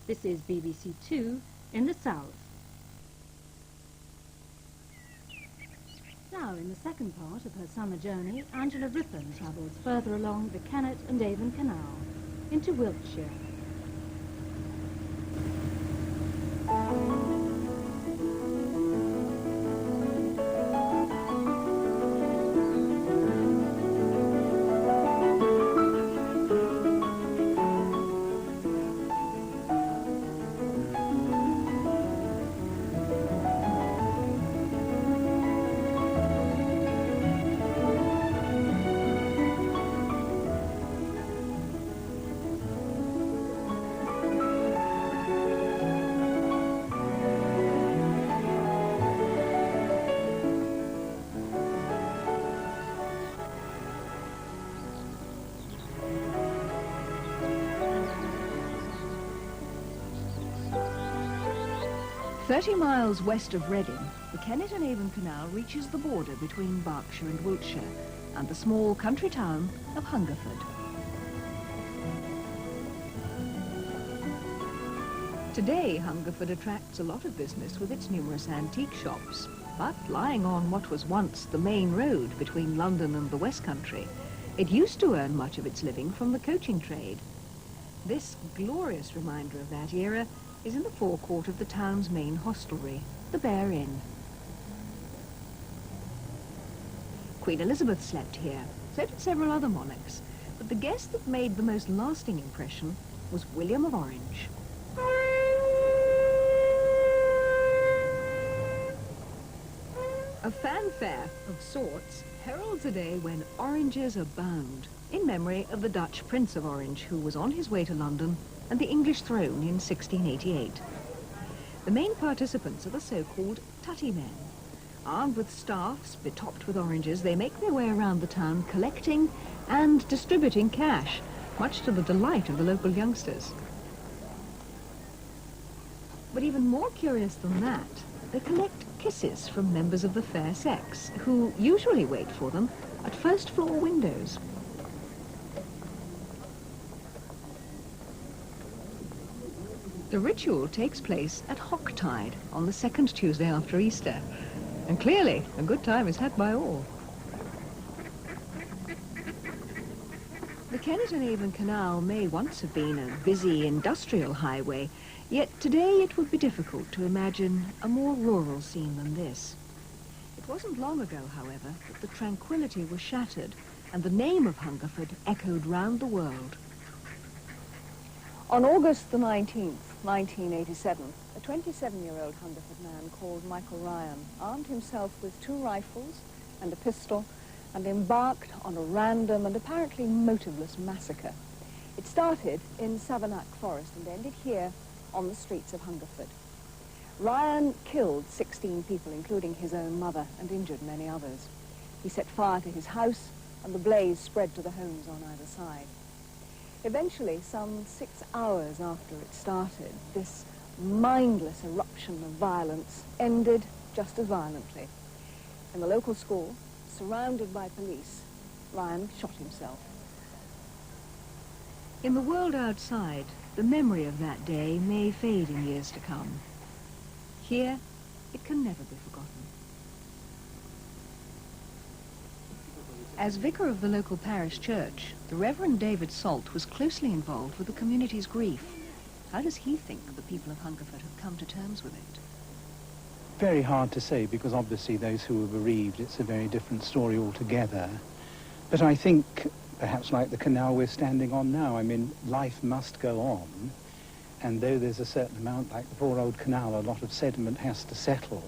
This is BBC Two in the south. Now, in the second part of her summer journey, Angela Rippon travels further along the Kennet and Avon Canal into Wiltshire. "30 miles west of Reading, the Kennet and Avon Canal reaches the border between Berkshire and Wiltshire and the small country town of Hungerford. Today, Hungerford attracts a lot of business with its numerous antique shops, but lying on what was once the main road between London and the West Country, it used to earn much of its living from the coaching trade. This glorious reminder of that era is in the forecourt of the town's main hostelry, the Bear Inn. Queen Elizabeth slept here, so did several other monarchs, but the guest that made the most lasting impression was William of Orange. A fanfare of sorts heralds a day when oranges abound, in memory of the Dutch Prince of Orange, who was on his way to London and the English throne in 1688. The main participants are the so-called tutty men. Armed with staffs, betopped with oranges, they make their way around the town collecting and distributing cash, much to the delight of the local youngsters. But even more curious than that, they collect kisses from members of the fair sex, who usually wait for them at first-floor windows. The ritual takes place at Hocktide on the second Tuesday after Easter, and clearly a good time is had by all. The Kennet and Avon Canal may once have been a busy industrial highway, yet today it would be difficult to imagine a more rural scene than this. It wasn't long ago, however, that the tranquility was shattered and the name of Hungerford echoed round the world. On August the 19th, 1987, a 27-year-old Hungerford man called Michael Ryan armed himself with 2 rifles and a pistol and embarked on a random and apparently motiveless massacre. It started in Savernake Forest and ended here on the streets of Hungerford. Ryan killed 16 people, including his own mother, and injured many others. He set fire to his house, and the blaze spread to the homes on either side. Eventually, some 6 hours after it started, this mindless eruption of violence ended just as violently. In the local school, surrounded by police, Ryan shot himself. In the world outside, the memory of that day may fade in years to come. Here, it can never be forgotten. As vicar of the local parish church, the Reverend David Salt was closely involved with the community's grief. How does he think the people of Hungerford have come to terms with it? Very hard to say, because obviously those who were bereaved, it's a very different story altogether. But I think, perhaps like the canal we're standing on now, I mean, life must go on. And though there's a certain amount, like the poor old canal, a lot of sediment has to settle,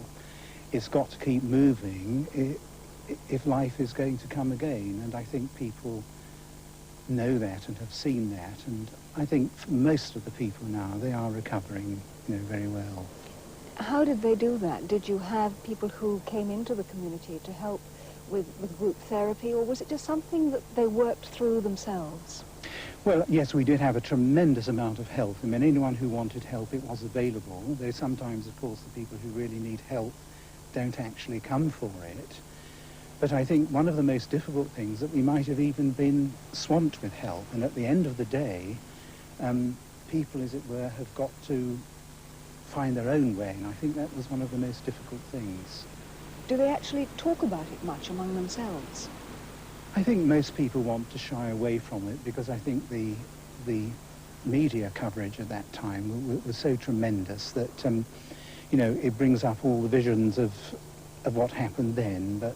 it's got to keep moving if life is going to come again. And I think people know that and have seen that. And I think for most of the people now, they are recovering, very well. How did they do that? Did you have people who came into the community to help with group therapy, or was it just something that they worked through themselves? Well, yes, we did have a tremendous amount of help. I mean, anyone who wanted help, it was available. Though sometimes, of course, the people who really need help don't actually come for it. But I think one of the most difficult things that we might have even been swamped with help. And at the end of the day, people, as it were, have got to find their own way, and I think that was one of the most difficult things. Do they actually talk about it much among themselves? I think most people want to shy away from it because I think the media coverage at that time was so tremendous that, you know, it brings up all the visions of what happened then, but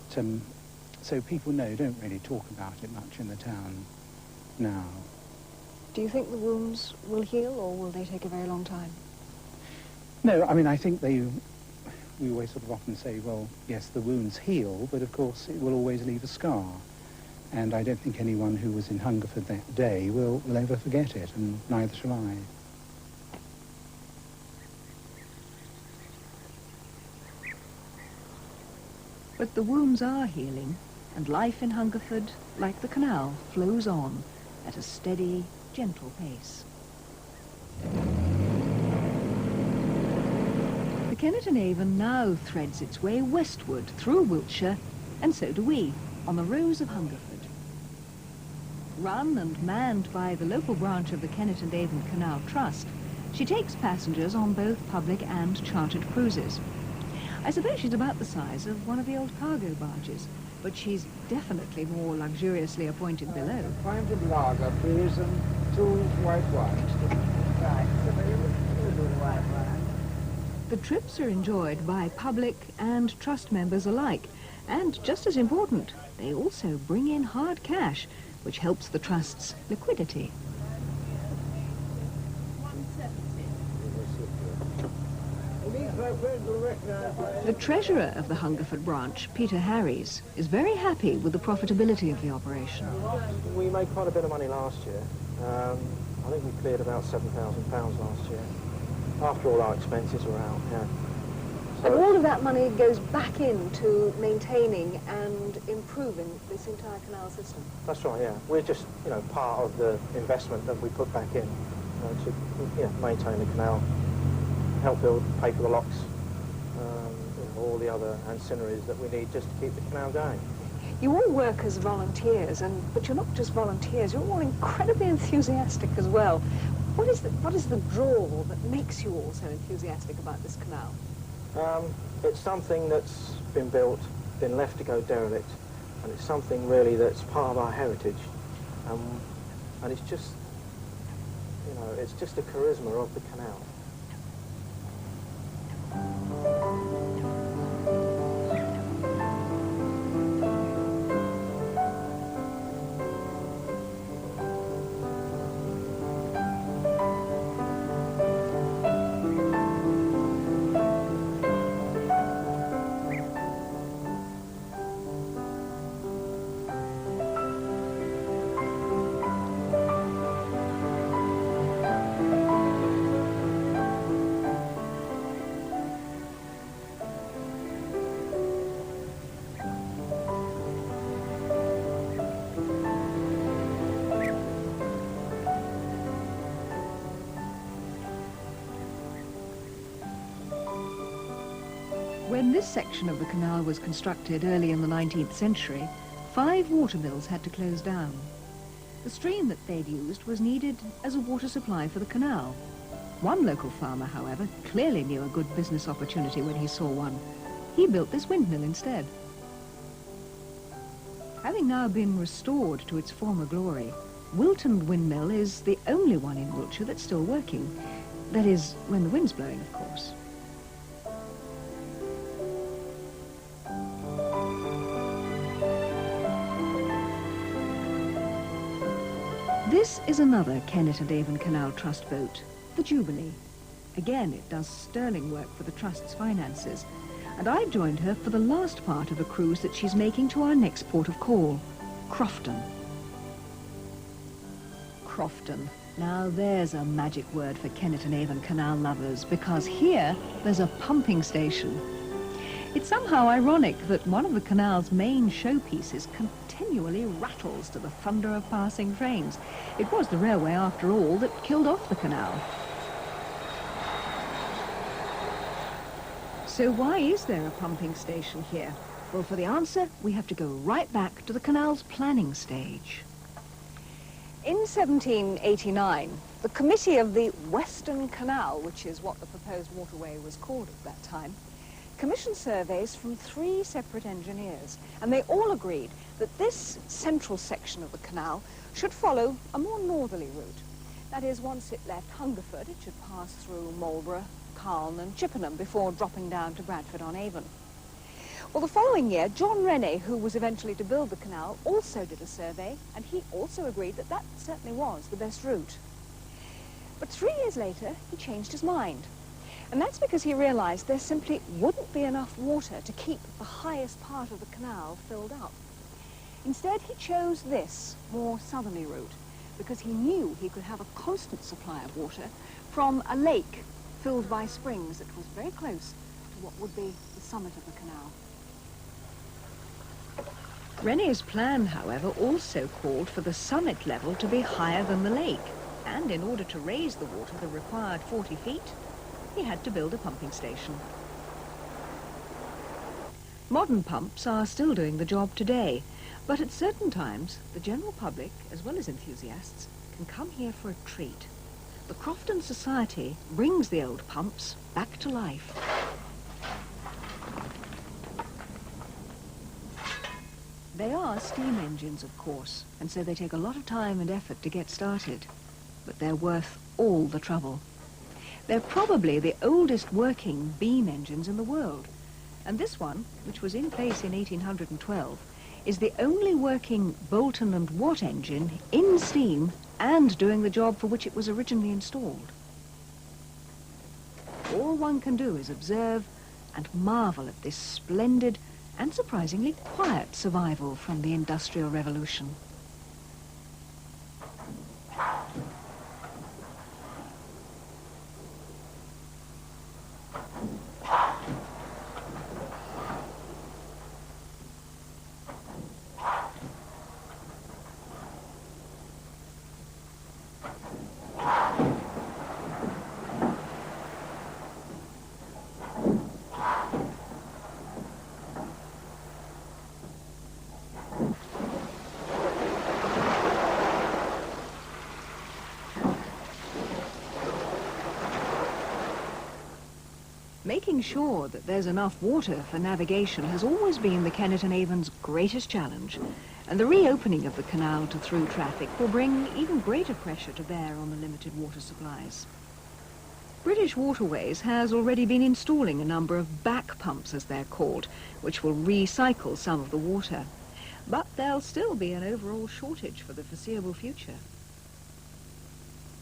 so people don't really talk about it much in the town now. Do you think the wounds will heal, or will they take a very long time? No, I mean, I think we always sort of often say, well, yes, the wounds heal, but of course it will always leave a scar. And I don't think anyone who was in Hungerford that day will ever forget it, and neither shall I. But the wounds are healing, and life in Hungerford, like the canal, flows on at a steady, gentle pace. The Kennet and Avon now threads its way westward through Wiltshire, and so do we, on the Rose of Hungerford. Run and manned by the local branch of the Kennet and Avon Canal Trust, she takes passengers on both public and chartered cruises. I suppose she's about the size of one of the old cargo barges, but she's definitely more luxuriously appointed below. Pint of lager, please, and 2 white wines. Right, white wine. The trips are enjoyed by public and trust members alike, and just as important, they also bring in hard cash, which helps the trust's liquidity. The treasurer of the Hungerford branch, Peter Harries, is very happy with the profitability of the operation. We made quite a bit of money last year. I think we cleared about £7,000 last year, after all our expenses were out, yeah. And all of that money goes back into maintaining and improving this entire canal system? That's right, yeah. We're just, you know, part of the investment that we put back in to maintain the canal, help pay for the locks, all the other ancillaries that we need just to keep the canal going. You all work as volunteers, but you're not just volunteers, you're all incredibly enthusiastic as well. What is the draw that makes you all so enthusiastic about this canal? It's something that's been built, been left to go derelict, and it's something really that's part of our heritage. And it's just, you know, it's just a charisma of the canal. When this section of the canal was constructed early in the 19th century, 5 watermills had to close down. The stream that they'd used was needed as a water supply for the canal. One local farmer, however, clearly knew a good business opportunity when he saw one. He built this windmill instead. Having now been restored to its former glory, Wilton Windmill is the only one in Wiltshire that's still working. That is, when the wind's blowing, of course. This is another Kennet and Avon Canal Trust boat, the Jubilee. Again, it does sterling work for the Trust's finances, and I've joined her for the last part of a cruise that she's making to our next port of call, Crofton. Crofton. Now there's a magic word for Kennet and Avon Canal lovers, because here there's a pumping station. It's somehow ironic that one of the canal's main showpieces continually rattles to the thunder of passing trains. It was the railway, after all, that killed off the canal. So why is there a pumping station here? Well, for the answer, we have to go right back to the canal's planning stage. In 1789, the committee of the Western Canal, which is what the proposed waterway was called at that time, commissioned surveys from 3 separate engineers, and they all agreed that this central section of the canal should follow a more northerly route. That is, once it left Hungerford, it should pass through Marlborough, Calne and Chippenham before dropping down to Bradford on Avon. Well, the following year, John Rennie, who was eventually to build the canal, also did a survey, and he also agreed that that certainly was the best route. But 3 years later, he changed his mind. And that's because he realized there simply wouldn't be enough water to keep the highest part of the canal filled up. Instead, he chose this more southerly route because he knew he could have a constant supply of water from a lake filled by springs that was very close to what would be the summit of the canal. Rennie's plan, however, also called for the summit level to be higher than the lake, and in order to raise the water the required 40 feet, he had to build a pumping station. Modern pumps are still doing the job today, but at certain times, the general public, as well as enthusiasts, can come here for a treat. The Crofton Society brings the old pumps back to life. They are steam engines, of course, and so they take a lot of time and effort to get started, but they're worth all the trouble. They're probably the oldest working beam engines in the world, and this one, which was in place in 1812, is the only working Boulton and Watt engine in steam and doing the job for which it was originally installed. All one can do is observe and marvel at this splendid and surprisingly quiet survival from the Industrial Revolution. Making sure that there's enough water for navigation has always been the Kennet and Avon's greatest challenge, and the reopening of the canal to through traffic will bring even greater pressure to bear on the limited water supplies. British Waterways has already been installing a number of back pumps, as they're called, which will recycle some of the water. But there'll still be an overall shortage for the foreseeable future.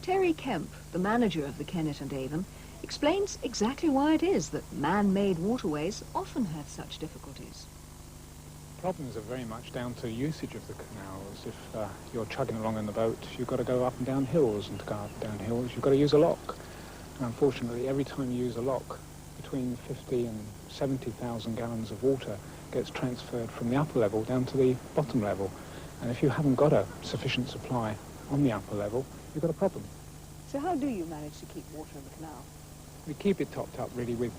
Terry Kemp, the manager of the Kennet and Avon, explains exactly why it is that man-made waterways often have such difficulties. Problems are very much down to usage of the canals. If you're chugging along in the boat, you've got to go up and down hills, and to go up and down hills, you've got to use a lock. And unfortunately, every time you use a lock, between 50 and 70,000 gallons of water gets transferred from the upper level down to the bottom level. And if you haven't got a sufficient supply on the upper level, you've got a problem. So how do you manage to keep water in the canal? We keep it topped up really with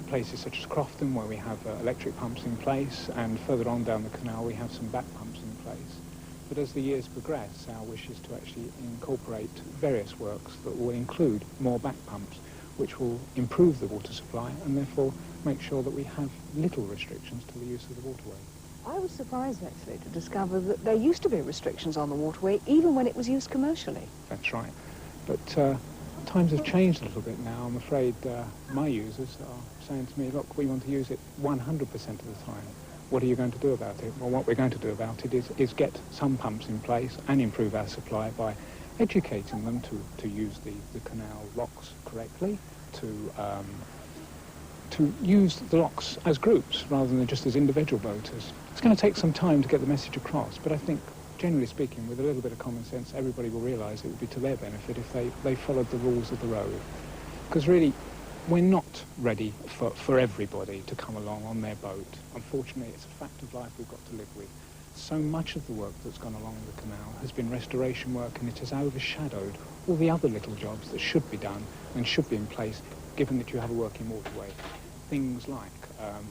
places such as Crofton, where we have electric pumps in place, and further on down the canal we have some back pumps in place. But as the years progress, our wish is to actually incorporate various works that will include more back pumps, which will improve the water supply and therefore make sure that we have little restrictions to the use of the waterway. I was surprised, actually, to discover that there used to be restrictions on the waterway, even when it was used commercially. That's right. But times have changed a little bit now. I'm afraid my users are saying to me, look, we want to use it 100% of the time. What are you going to do about it? Well, what we're going to do about it is get some pumps in place and improve our supply by educating them to use the canal locks correctly, to use the locks as groups rather than just as individual boaters. It's going to take some time to get the message across, but I think, generally speaking, with a little bit of common sense, everybody will realise it would be to their benefit if they followed the rules of the road. Because really, we're not ready for everybody to come along on their boat. Unfortunately, it's a fact of life we've got to live with. So much of the work that's gone along the canal has been restoration work, and it has overshadowed all the other little jobs that should be done and should be in place, given that you have a working waterway. Things like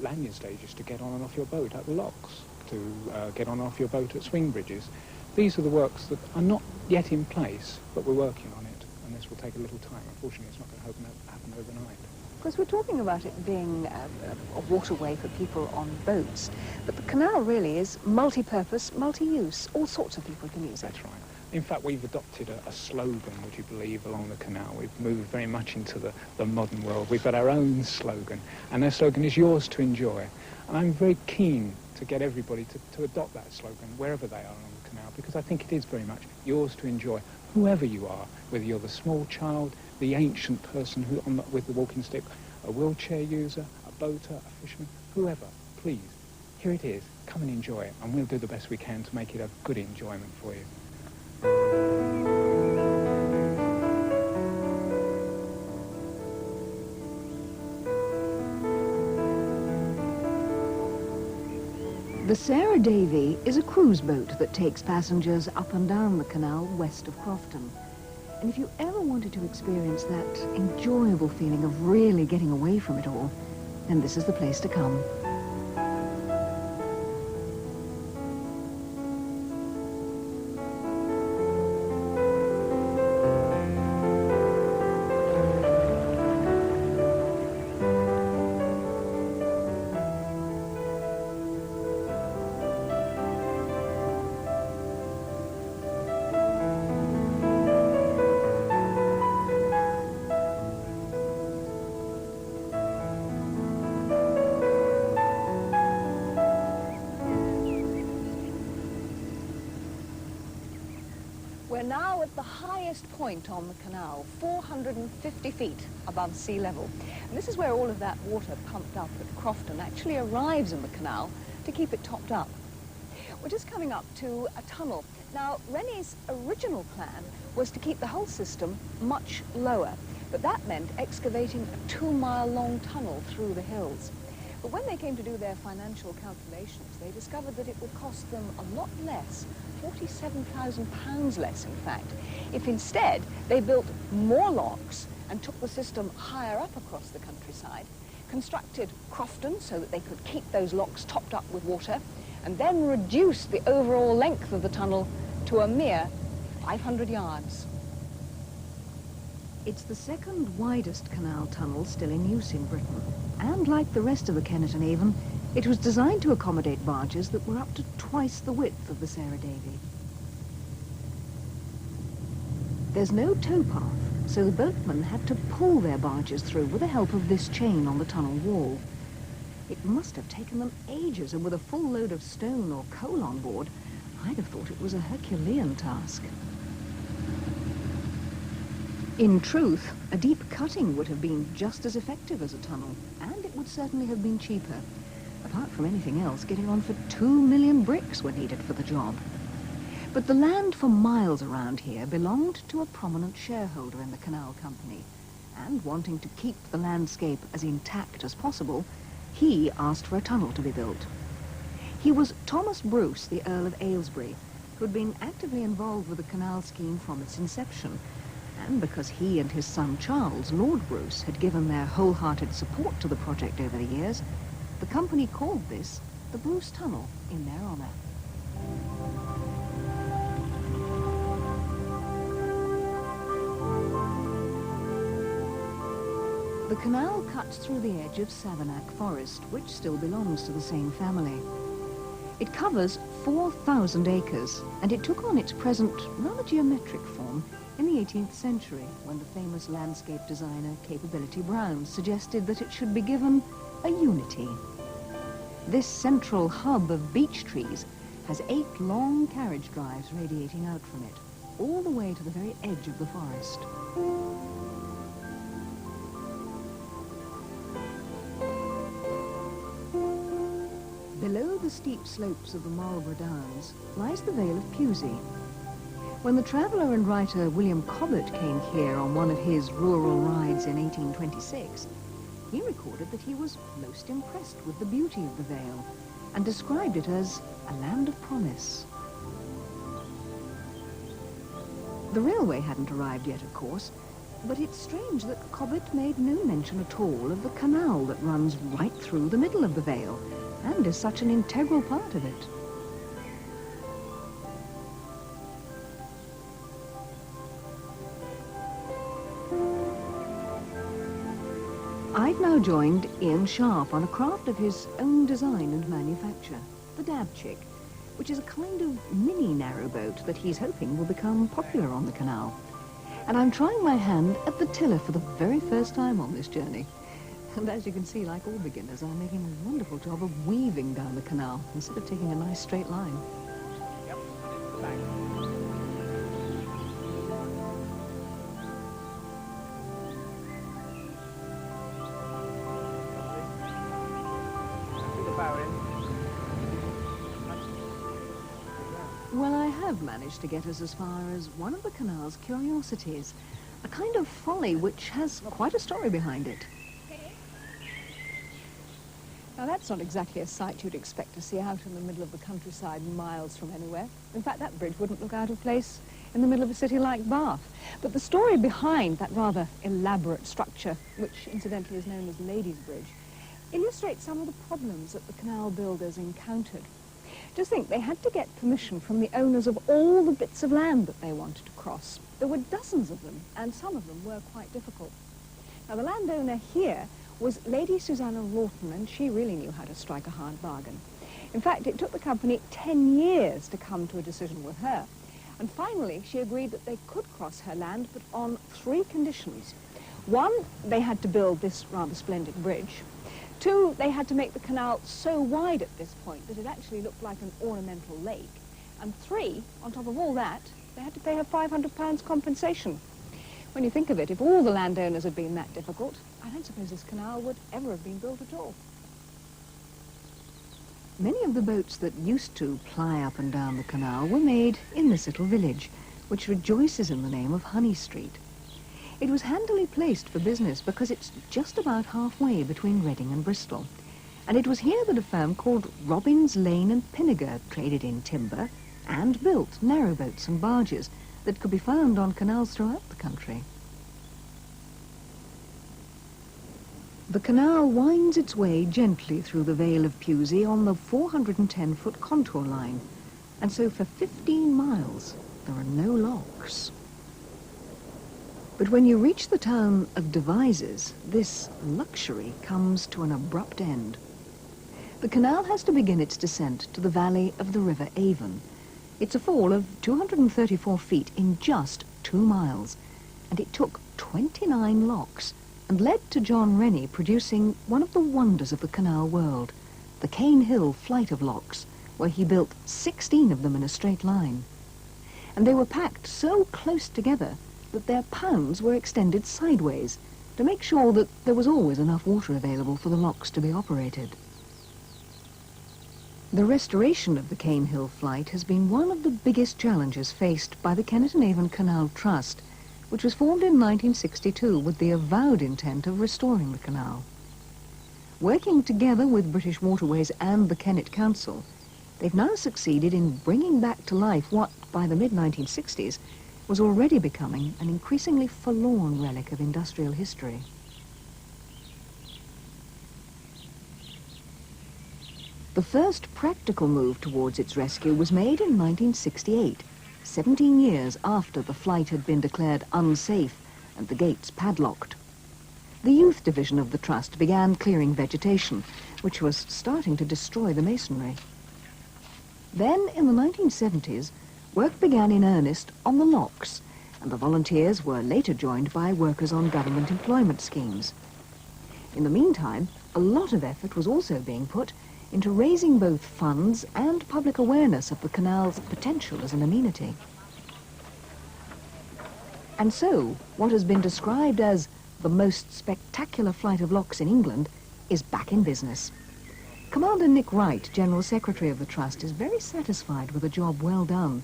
lanyard stages to get on and off your boat at the locks, to get on and off your boat at swing bridges. These are the works that are not yet in place, but we're working on it. this will take a little time. Unfortunately, it's not going to happen overnight. Of course, we're talking about it being a waterway for people on boats, but the canal really is multi-purpose, multi-use. All sorts of people can use it. That's right. In fact, we've adopted a slogan, would you believe, along the canal. We've moved very much into the modern world. We've got our own slogan, and our slogan is yours to enjoy. And I'm very keen to get everybody to adopt that slogan wherever they are along the canal, because I think it is very much yours to enjoy, whoever you are, whether you're the small child, the ancient person who with the walking stick, a wheelchair user, a boater, a fisherman, whoever. Please, here it is. Come and enjoy it, and we'll do the best we can to make it a good enjoyment for you. The Sarah Davy is a cruise boat that takes passengers up and down the canal west of Crofton. And if you ever wanted to experience that enjoyable feeling of really getting away from it all, then this is the place to come. We're now at the highest point on the canal, 450 feet above sea level. And this is where all of that water pumped up at Crofton actually arrives in the canal to keep it topped up. We're just coming up to a tunnel. Now, Rennie's original plan was to keep the whole system much lower, but that meant excavating a 2-mile-long tunnel through the hills. But when they came to do their financial calculations, they discovered that it would cost them a lot less, £47,000 less, in fact, if instead they built more locks and took the system higher up across the countryside, constructed Crofton so that they could keep those locks topped up with water, and then reduced the overall length of the tunnel to a mere 500 yards. It's the second widest canal tunnel still in use in Britain, and like the rest of the Kennet and Avon, it was designed to accommodate barges that were up to twice the width of the Sarah Davy. There's no towpath, so the boatmen had to pull their barges through with the help of this chain on the tunnel wall. It must have taken them ages, and with a full load of stone or coal on board, I'd have thought it was a Herculean task. In truth, a deep cutting would have been just as effective as a tunnel, and it would certainly have been cheaper. Apart from anything else, getting on for 2 million bricks were needed for the job. But the land for miles around here belonged to a prominent shareholder in the canal company, and wanting to keep the landscape as intact as possible, he asked for a tunnel to be built. He was Thomas Bruce, the Earl of Aylesbury, who had been actively involved with the canal scheme from its inception, and because he and his son Charles, Lord Bruce, had given their wholehearted support to the project over the years, the company called this the Bruce Tunnel in their honour. The canal cuts through the edge of Savernake Forest, which still belongs to the same family. It covers 4,000 acres, and it took on its present rather geometric form in the 18th century, when the famous landscape designer Capability Brown suggested that it should be given a unity. This central hub of beech trees has 8 long carriage drives radiating out from it, all the way to the very edge of the forest. Below the steep slopes of the Marlborough Downs lies the Vale of Pewsey. When the traveller and writer William Cobbett came here on one of his rural rides in 1826, he recorded that he was most impressed with the beauty of the vale and described it as a land of promise. The railway hadn't arrived yet, of course, but it's strange that Cobbett made no mention at all of the canal that runs right through the middle of the vale and is such an integral part of it. I've now joined Ian Sharp on a craft of his own design and manufacture, the Dab Chick, which is a kind of mini narrowboat that he's hoping will become popular on the canal. And I'm trying my hand at the tiller for the very first time on this journey. And as you can see, like all beginners, I'm making a wonderful job of weaving down the canal instead of taking a nice straight line. Yep. Thanks. Well, I have managed to get us as far as one of the canal's curiosities, a kind of folly which has quite a story behind it. Now, that's not exactly a sight you'd expect to see out in the middle of the countryside miles from anywhere. In fact, that bridge wouldn't look out of place in the middle of a city like Bath. But the story behind that rather elaborate structure, which incidentally is known as Ladies' Bridge, illustrates some of the problems that the canal builders encountered. Just think, they had to get permission from the owners of all the bits of land that they wanted to cross. There were dozens of them, and some of them were quite difficult. Now, the landowner here was Lady Susanna Rawton, and she really knew how to strike a hard bargain. In fact, it took the company 10 years to come to a decision with her. And finally, she agreed that they could cross her land, but on 3 conditions. 1, they had to build this rather splendid bridge. 2, they had to make the canal so wide at this point that it actually looked like an ornamental lake. And 3, on top of all that, they had to pay her £500 compensation. When you think of it, if all the landowners had been that difficult, I don't suppose this canal would ever have been built at all. Many of the boats that used to ply up and down the canal were made in this little village, which rejoices in the name of Honey Street. It was handily placed for business because it's just about halfway between Reading and Bristol. And it was here that a firm called Robbins, Lane and Pinniger traded in timber and built narrowboats and barges that could be found on canals throughout the country. The canal winds its way gently through the Vale of Pewsey on the 410-foot contour line, and so for 15 miles there are no locks. But when you reach the town of Devizes, this luxury comes to an abrupt end. The canal has to begin its descent to the valley of the River Avon. It's a fall of 234 feet in just 2 miles, and it took 29 locks and led to John Rennie producing one of the wonders of the canal world, the Cane Hill flight of locks, where he built 16 of them in a straight line. And they were packed so close together that their pounds were extended sideways to make sure that there was always enough water available for the locks to be operated. The restoration of the Cane Hill flight has been one of the biggest challenges faced by the Kennet and Avon Canal Trust, which was formed in 1962 with the avowed intent of restoring the canal. Working together with British Waterways and the Kennet Council, they've now succeeded in bringing back to life what, by the mid-1960s, was already becoming an increasingly forlorn relic of industrial history. The first practical move towards its rescue was made in 1968, 17 years after the flight had been declared unsafe and the gates padlocked. The youth division of the trust began clearing vegetation, which was starting to destroy the masonry. Then, in the 1970s, work began in earnest on the locks, and the volunteers were later joined by workers on government employment schemes. In the meantime, a lot of effort was also being put into raising both funds and public awareness of the canal's potential as an amenity. And so, what has been described as the most spectacular flight of locks in England is back in business. Commander Nick Wright, General Secretary of the Trust, is very satisfied with a job well done.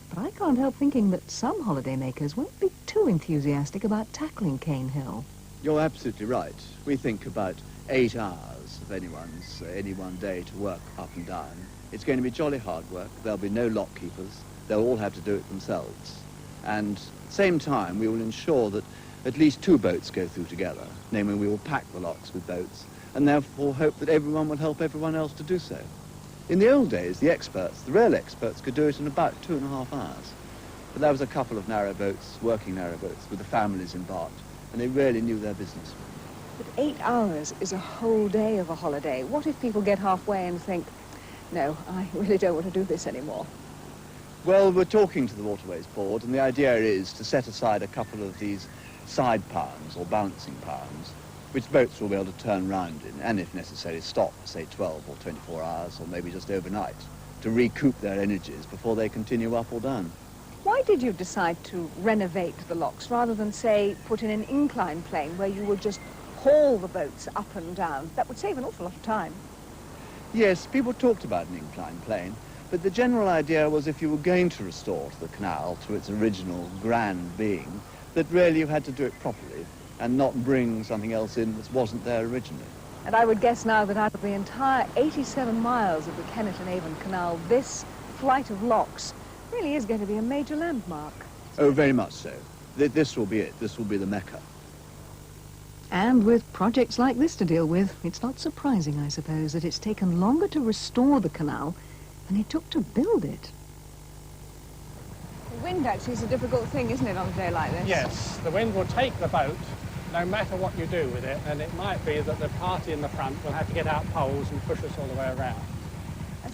But I can't help thinking that some holidaymakers won't be too enthusiastic about tackling Cane Hill. You're absolutely right. We think about 8 hours of any one day to work up and down. It's going to be jolly hard work. There'll be no lock keepers. They'll all have to do it themselves. And at the same time, we will ensure that at least 2 boats go through together, namely we will pack the locks with boats, and therefore hope that everyone will help everyone else to do so. In the old days, the real experts, could do it in about 2.5 hours. But there was a couple of narrowboats, working narrowboats, with the families embarked, and they really knew their business. But 8 hours is a whole day of a holiday. What if people get halfway and think, no, I really don't want to do this anymore? Well, we're talking to the Waterways Board, and the idea is to set aside a couple of these side pounds or balancing pounds, which boats will be able to turn round in, and if necessary stop, say 12 or 24 hours, or maybe just overnight, to recoup their energies before they continue up or down. Why did you decide to renovate the locks rather than, say, put in an incline plane where you would just haul the boats up and down? That would save an awful lot of time. Yes, people talked about an inclined plane, but the general idea was if you were going to restore the canal to its original grand being, that really you had to do it properly and not bring something else in that wasn't there originally. And I would guess now that out of the entire 87 miles of the Kennet and Avon Canal, this flight of locks really is going to be a major landmark. Oh, very much so. This will be it. This will be the Mecca. And with projects like this to deal with, it's not surprising, I suppose, that it's taken longer to restore the canal than it took to build it. The wind actually is a difficult thing, isn't it, on a day like this? Yes, the wind will take the boat no matter what you do with it, and it might be that the party in the front will have to get out poles and push us all the way around.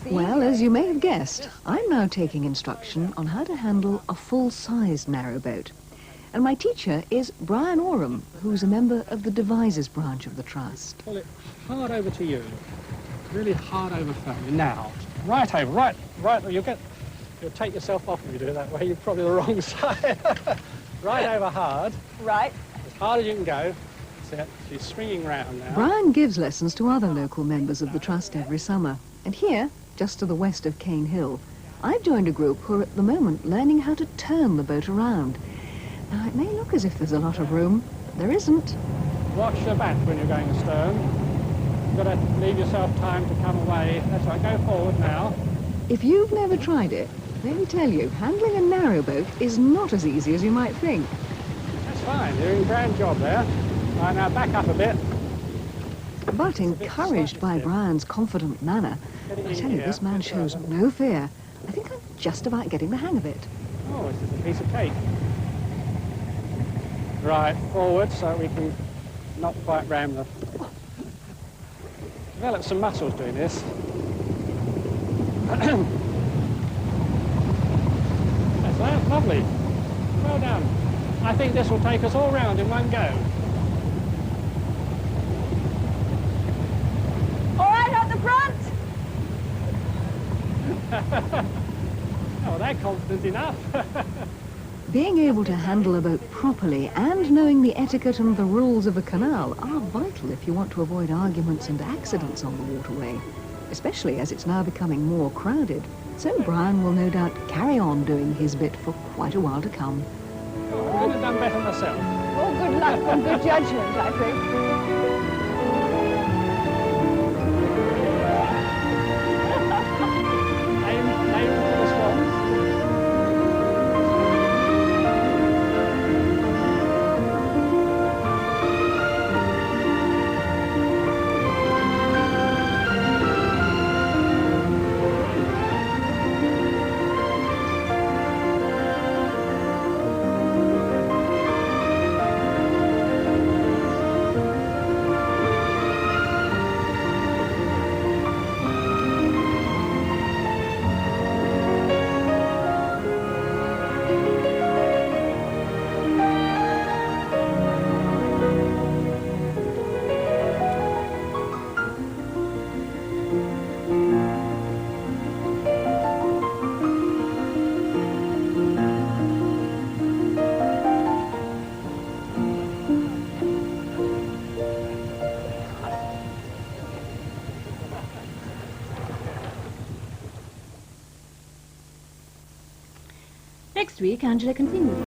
Well, as you may have guessed, I'm now taking instruction on how to handle a full-sized narrowboat. And my teacher is Brian Oram, who's a member of the devisers branch of the Trust. Pull it hard over to you, really hard over firmly. Now, right over, right, you'll take yourself off if you do it that way, you're probably the wrong side. Right over hard. Right. As hard as you can go. That's it, she's swinging round now. Brian gives lessons to other local members of the Trust every summer. And here, just to the west of Cane Hill, I've joined a group who are at the moment learning how to turn the boat around. Now, it may look as if there's a lot of room, but there isn't. Watch your back when you're going astern. You've got to leave yourself time to come away. That's right, go forward now. If you've never tried it, let me tell you, handling a narrowboat is not as easy as you might think. That's fine, you're doing a grand job there. Right, now back up a bit. But encouraged by Brian's confident manner, I tell you, this man shows no fear. I think I'm just about getting the hang of it. Oh, this is a piece of cake. Right, forward so we can not quite ram the... Develop some muscles doing this. That's lovely. Well done. I think this will take us all round in one go. All right, at the front! Oh, they're confident enough. Being able to handle a boat properly and knowing the etiquette and the rules of a canal are vital if you want to avoid arguments and accidents on the waterway, especially as it's now becoming more crowded. So Brian will no doubt carry on doing his bit for quite a while to come. I would have done better myself. Well, good luck and good judgment, I think. Aim for the swans. Next week, Angela continues.